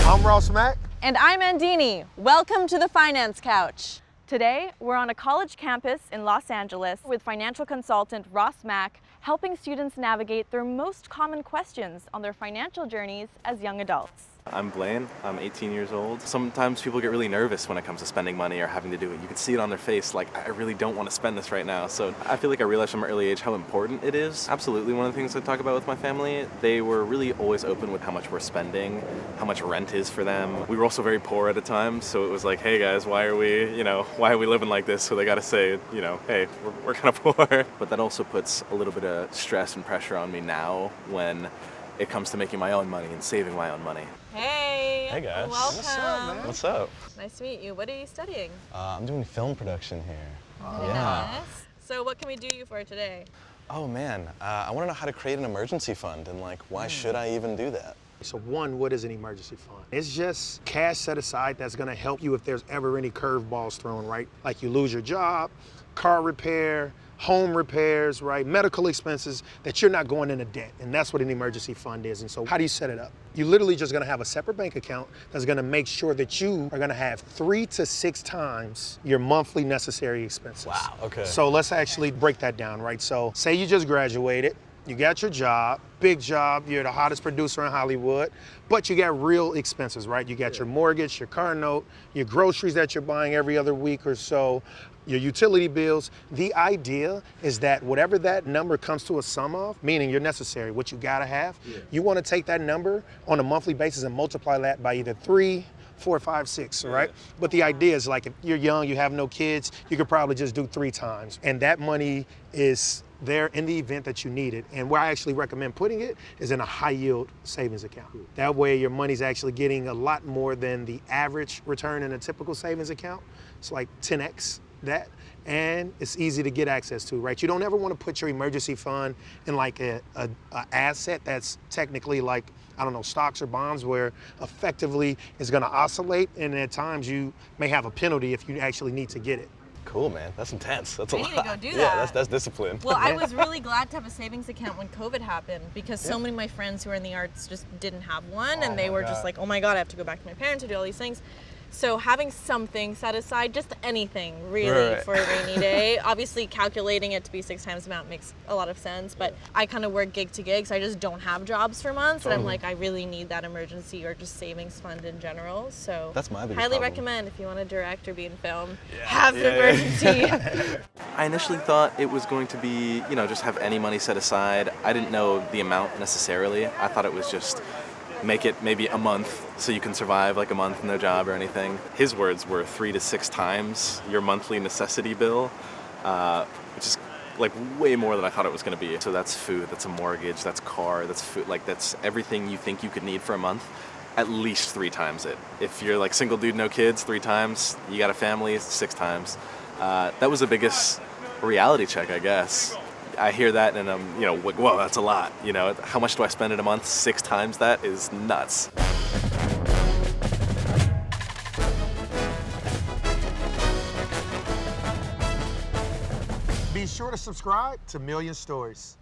I'm Ross Mack. And I'm Andini. Welcome to the Finance Couch. Today, we're on a college campus in Los Angeles with financial consultant Ross Mack, helping students navigate their most common questions on their financial journeys as young adults. I'm Blane. I'm 18 years old. Sometimes people get really nervous when it comes to spending money or having to do it. You can see it on their face, like, I really don't want to spend this right now. So I feel like I realized from an early age how important it is. Absolutely one of the things I talk about with my family. They were really always open with how much we're spending, how much rent is for them. We were also very poor at a time, so it was like, hey guys, why are we living like this? So they got to say, hey, we're kind of poor. But that also puts a little bit of stress and pressure on me now when it comes to making my own money and saving my own money. Hey! Hey guys. Welcome. What's up, man? What's up? Nice to meet you. What are you studying? I'm doing film production here. Nice. So what can we do you for today? Oh man, I want to know how to create an emergency fund and why should I even do that? So one, what is an emergency fund? It's just cash set aside that's gonna help you if there's ever any curveballs thrown, right? Like you lose your job, car repair, home repairs, right? Medical expenses that you're not going into debt. And that's what an emergency fund is. And so how do you set it up? You're literally just gonna have a separate bank account that's gonna make sure that you are gonna have 3 to 6 times your monthly necessary expenses. Wow, okay. So let's actually break that down, right? So say you just graduated, you got your job, big job, you're the hottest producer in Hollywood, but you got real expenses, right? You got your mortgage, your car note, your groceries that you're buying every other week or so, your utility bills. The idea is that whatever that number comes to a sum of, meaning you're necessary, what you gotta have, you wanna take that number on a monthly basis and multiply that by either 3, 4, 5, 6, right? But the idea is like if you're young, you have no kids, you could probably just do 3 times. And that money is there in the event that you need it. And where I actually recommend putting it is in a high yield savings account. That way your money's actually getting a lot more than the average return in a typical savings account. It's like 10x that, and it's easy to get access to, right? You don't ever want to put your emergency fund in like a asset that's technically like, I don't know, stocks or bonds where effectively it's gonna oscillate, and at times you may have a penalty if you actually need to get it. Cool, man. That's intense. That's a I lot. need to go do Yeah, that. that's discipline. Well, I was really glad to have a savings account when COVID happened because so many of my friends who are in the arts just didn't have one, and they were just like, oh my God, I have to go back to my parents to do all these things. So having something set aside, just anything really for a rainy day. Obviously calculating it to be 6 times the amount makes a lot of sense, but I kind of work gig to gig, so I just don't have jobs for months, and I'm like, I really need that emergency or just savings fund in general. So That's my biggest highly problem. recommend if you want to direct or be in film, have an emergency. I initially thought it was going to be, just have any money set aside. I didn't know the amount necessarily. I thought it was just make it maybe a month so you can survive like a month, no job or anything. His words were 3 to 6 times your monthly necessity bill, which is like way more than I thought it was going to be. So that's food, that's a mortgage, that's car, that's food, like that's everything you think you could need for a month. At least 3 times it. If you're like single dude, no kids, 3 times. You got a family, 6 times. That was the biggest reality check, I guess. I hear that and I'm, like, whoa, that's a lot. How much do I spend in a month? 6 times that is nuts. Be sure to subscribe to Million Stories.